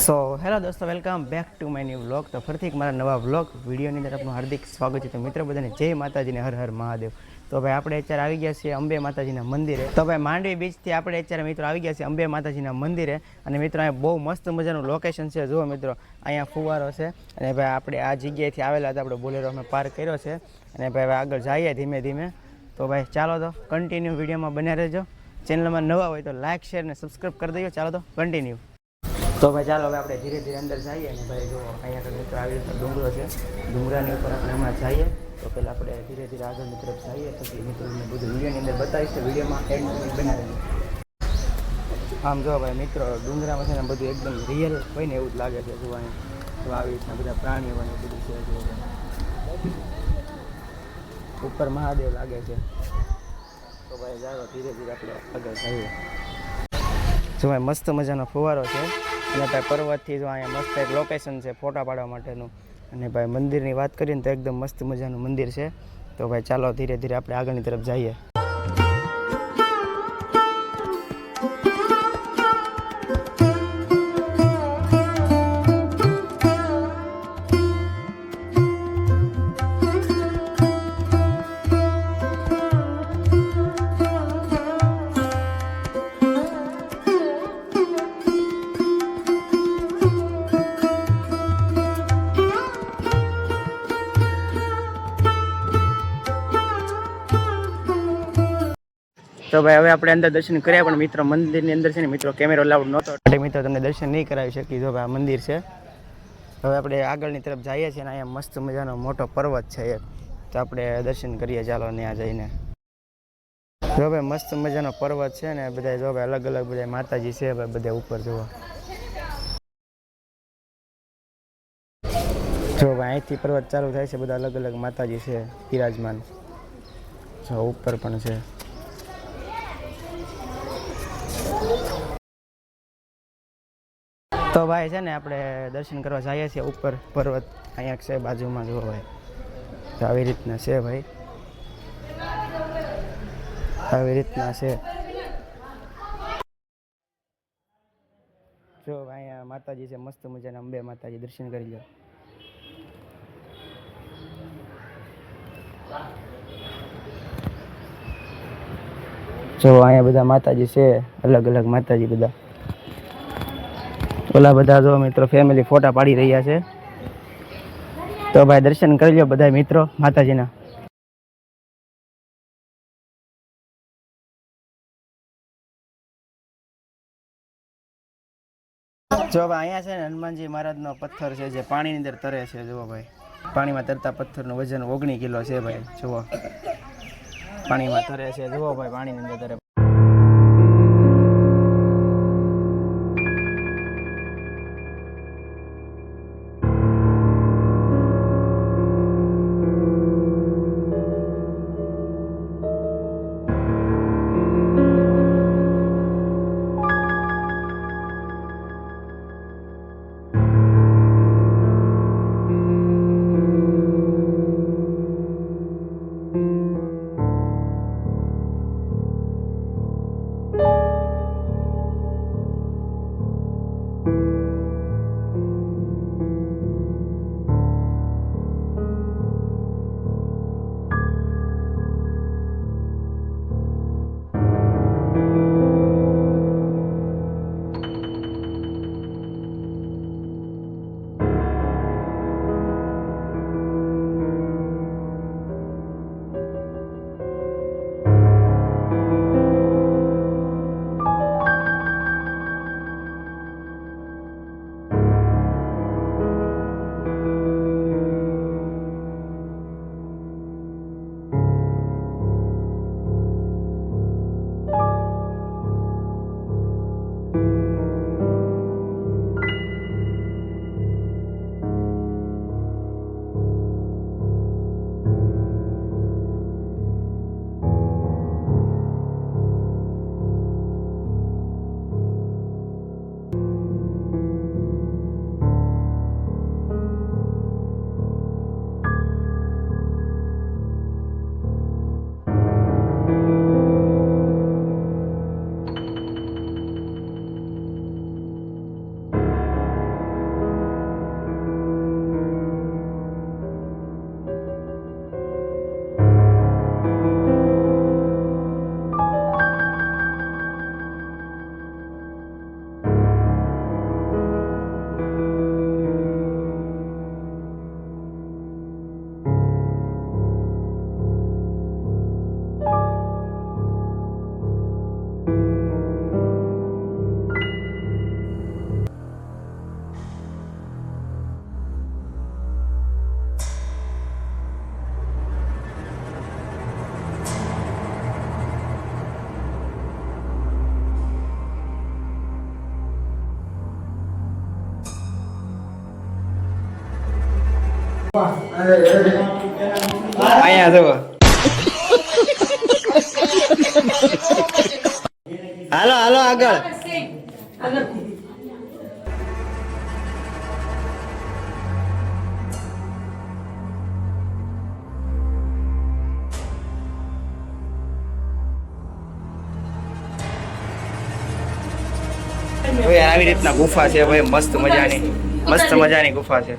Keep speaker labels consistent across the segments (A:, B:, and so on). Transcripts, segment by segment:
A: So hello દોસ્તો, welcome back to my new vlog. તો ફરીથી એક મારા નવા વ્લોગ વિડીયોની અંદર આપનું હાર્દિક સ્વાગત છે. તો મિત્રો બધાને જય માતાજીને હર હર મહાદેવ. તો ભાઈ આપણે અત્યારે આવી ગયા છીએ અંબે માતાજીના મંદિરે. તો ભાઈ માંડવી બીચથી આપણે અત્યારે મિત્રો આવી ગયા છીએ અંબે માતાજીના મંદિરે. અને મિત્રો અહીંયા બહુ મસ્ત મજાનું લોકેશન છે. જુઓ મિત્રો, અહીંયા ફુવારો છે. અને ભાઈ આપણે આ જગ્યાએથી આવેલા હતા, આપણે બોલેરો અમે પાર્ક કર્યો છે. અને ભાઈ આગળ જઈએ ધીમે ધીમે. તો ભાઈ ચાલો તો કન્ટિન્યુ વિડીયોમાં બન્યા રહેજો. ચેનલમાં નવા હોય તો લાઇક શેર અને સબસ્ક્રાઈબ કરી દેજો. ચાલો તો કન્ટિન્યુ. તો ભાઈ ચાલો હવે આપણે ધીરે ધીરે અંદર જઈએ. અને ભાઈ જો અહીંયા આગળ મિત્રો આવી રીતે ડુંગરો છે. ડુંગરાની ઉપર આપણે હમણાં જઈએ. તો પહેલાં આપણે ધીરે ધીરે આગળની તરફ જઈએ, પછી મિત્રોને બધું વિડીયોની અંદર બતાવીશ. તો વિડીયોમાં એડ બનાવી. આમ જો ભાઈ મિત્રો, ડુંગરામાં છે ને બધું એકદમ રિયલ હોય ને એવું જ લાગે છે. જોવાની તો આવી રીતના બધા પ્રાણીઓ અને બધું છે. ઉપર મહાદેવ લાગે છે. તો ભાઈ ચાલો ધીરે ધીરે આપણે આગળ જઈએ. જો ભાઈ મસ્ત મજાનો ફુવારો છે. અને ભાઈ પર્વતથી જો અહીંયા મસ્ત એક લોકેશન છે ફોટા પાડવા માટેનું. અને ભાઈ મંદિરની વાત કરીએ ને તો એકદમ મસ્ત મજાનું મંદિર છે. તો ભાઈ ચાલો ધીરે ધીરે આપણે આગળની તરફ જઈએ. તો ભાઈ હવે આપણે અંદર દર્શન કર્યા, પણ મિત્રો મંદિરની અંદર છે ને મિત્રો કેમેરો અલાઉડ નહોતો, એટલે મિત્રો તમને દર્શન નહીં કરાવી શકી. જો ભાઈ આ મંદિર છે. હવે આપણે આગળની તરફ જઈએ છીએ. અને અહીંયા મસ્ત મજાનો મોટો પર્વત છે એક. તો આપણે દર્શન કરીએ ચાલો ત્યાં જઈને. જો ભાઈ મસ્ત મજાનો પર્વત છે ને બધા. જો ભાઈ અલગ અલગ બધા માતાજી છે ભાઈ બધા ઉપર જોવા. જો ભાઈ અહીંથી પર્વત ચાલુ થાય છે. બધા અલગ અલગ માતાજી છે બિરાજમાન. જો ઉપર પણ છે. તો ભાઈ છે ને આપણે દર્શન કરવા જઈએ છીએ ઉપર પર્વત. અહીંયા છે બાજુમાં. જુઓ ભાઈ તો આવી રીતના છે ભાઈ, આવી રીતના છે. જો અહીંયા માતાજી છે મસ્ત મજાના. અંબે માતાજી દર્શન કરી લો. જો અહીંયા બધા માતાજી છે, અલગ અલગ માતાજી બધા. ઓલા બધા જો મિત્રો ફેમિલી ફોટા પાડી રહ્યા છે. તો ભાઈ દર્શન કરી લો બધા મિત્રો માતાજીના. જો ભાઈ અહીંયા છે ને હનુમાનજી મહારાજનો પથ્થર છે જે પાણીની અંદર તરે છે. જુઓ ભાઈ, પાણીમાં તરતા પથ્થરનું વજન 19 કિલો છે ભાઈ. જુઓ પાણીમાં તરે છે. જુઓ ભાઈ પાણીની અંદર તરે. અહીંયા જુઓ. હાલો હાલો આગળ. આવી રીતના ગુફા છે ભાઈ, મસ્ત મજાની ગુફા છે.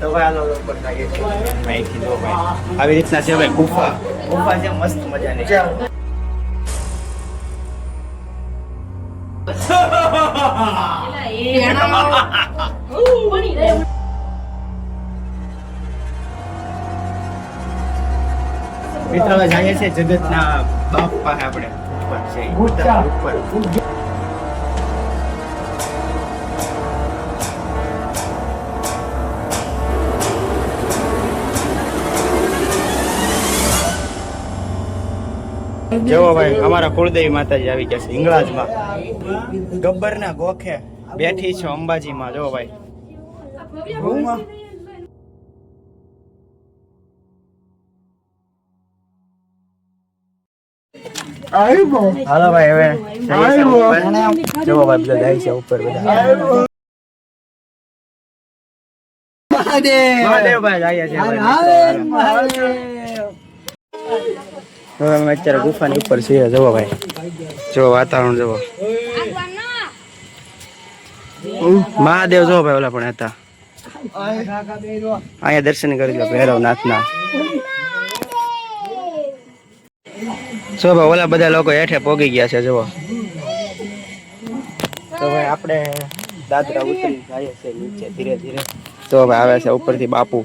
A: તો ભાઈ હાલો ઉપર લાગે છે અહીંથી જો ભાઈ આવી રીતના છે ભાઈ ગુફા છે મસ્ત મજાની. મિત્રો જઈએ છે જગતના બાપ પાસે આપણે ઉપર. જેવો ભાઈ અમારા કુળદેવી માતાજી આવી ગયા છે હિંગળાજમાં, ગબ્બરના ગોખે બેઠી છે અંબાજીમાં. જો ભાઈ હાલો ભાઈ હવે જો ભાઈ બધા જાય છે ઉપર. બધા મહાદેવ ભાઈ જાય છે. હવે અમે અત્યારે ગુફાની ઉપર છીએ. જુઓ ભાઈ, જો વાતાવરણ જુઓ. મહાદેવ જો ભાઈ ઓલા પણ હતા અહીંયા દર્શન કરી લો ભૈરવનાથના. જો ભાઈ ઓલા બધા લોકો હેઠે પોગી ગયા છે. જુઓ તો ભાઈ આપણે દાદરા ઉતરી જાય છે નીચે ધીરે ધીરે. તો ભાઈ આવે છે ઉપરથી બાપુ.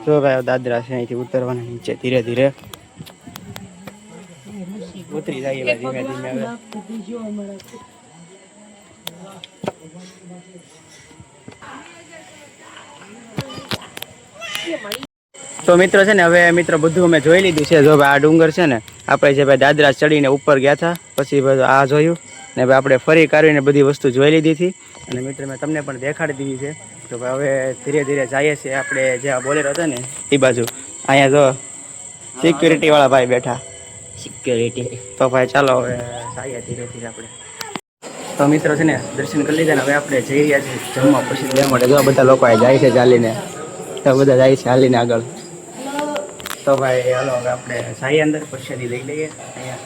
A: જો ભાઈ દાદરા છે અહીંથી ઉતરવાના નીચે ધીરે ધીરે ઉતરી જાય ધીમે ધીમે. તો મિત્રો છે ને હવે મિત્રો બધું અમે જોઈ લીધું છે. જો ભાઈ આ ડુંગર છે ને આપણે જે ભાઈ દાદરા ચડીને ઉપર ગયા હતા પછી બધું આ જોયું ને ભાઈ આપણે ફરી કરીને બધી વસ્તુ જોઈ લીધી હતી અને મિત્રો મેં તમને પણ દેખાડી દીધી છે. તો ભાઈ હવે ધીરે ધીરે જઈએ છીએ આપણે જ્યાં બોલેરો હતો ને એ બાજુ. અહીંયા જો સિક્યુરિટી વાળા ભાઈ બેઠા સિક્યુરિટી. તો ભાઈ ચાલો હવે જઈએ ધીરે ધીરે આપણે. તો મિત્રો છે ને દર્શન કરી લીધા ને હવે આપણે જઈ રહ્યા છીએ જમવા પછી લેવા માટે. જો બધા લોકો જાય છે ચાલીને, તો બધા જાય છે હાલીને આગળ. તો ભાઈ હાલો હવે આપણે જઈએ અંદર પ્રસાદી લઈ લઈએ અહીંયા.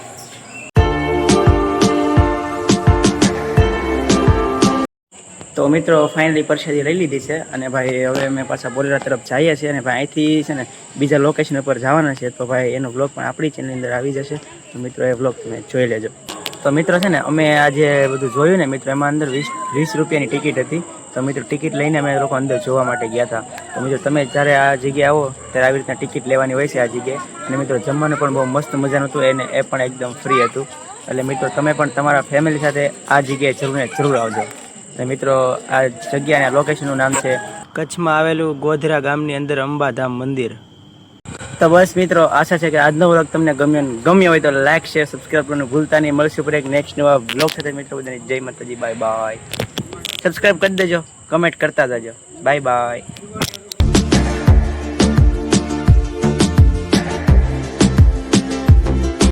A: તો મિત્રો ફાઇનલી પ્રસાદી લઈ લીધી છે અને ભાઈ હવે અમે પાછા બોલેરા તરફ જઈએ છીએ અને ભાઈ અહીંથી છે ને બીજા લોકેશન ઉપર જવાના છે. તો ભાઈ એનો બ્લોગ પણ આપણી ચેનલની અંદર આવી જશે. તો મિત્રો એ બ્લોગ તમે જોઈ લેજો. તો મિત્રો છે ને અમે આજે બધું જોયું ને મિત્રો એમાં અંદર 20 રૂપિયાની ટિકિટ હતી. તો મિત્રો ટિકિટ લઈને અમે લોકો અંદર જોવા માટે ગયા હતા. તો મિત્રો તમે જ્યારે આ જગ્યાએ આવો ત્યારે આવી રીતના ટિકિટ લેવાની હોય છે આ જગ્યાએ. અને મિત્રો જમવાનું પણ બહુ મસ્ત મજાનું હતું એને એ પણ એકદમ ફ્રી હતું. એટલે મિત્રો તમે પણ તમારા ફેમિલી સાથે આ જગ્યાએ જરૂર આવજો. અને મિત્રો આ જગ્યાના લોકેશનનું નામ છે કચ્છમાં આવેલું ગોધરા ગામની અંદર અંબાધામ મંદિર. તો બસ મિત્રો, આશા છે કે આજનો વ્લોગ તમને ગમ્યો હોય તો લાઈક શેર સબસ્ક્રાઈબ કરવાનું ભૂલતા નહીં. મળશું પર એક નેક્સ્ટ નવા વ્લોગ સાથે. મિત્રો બધાને જય માતાજી, બાય બાય. સબસ્ક્રાઈબ કરી દેજો, કમેન્ટ કરતા જજો. Bye bye.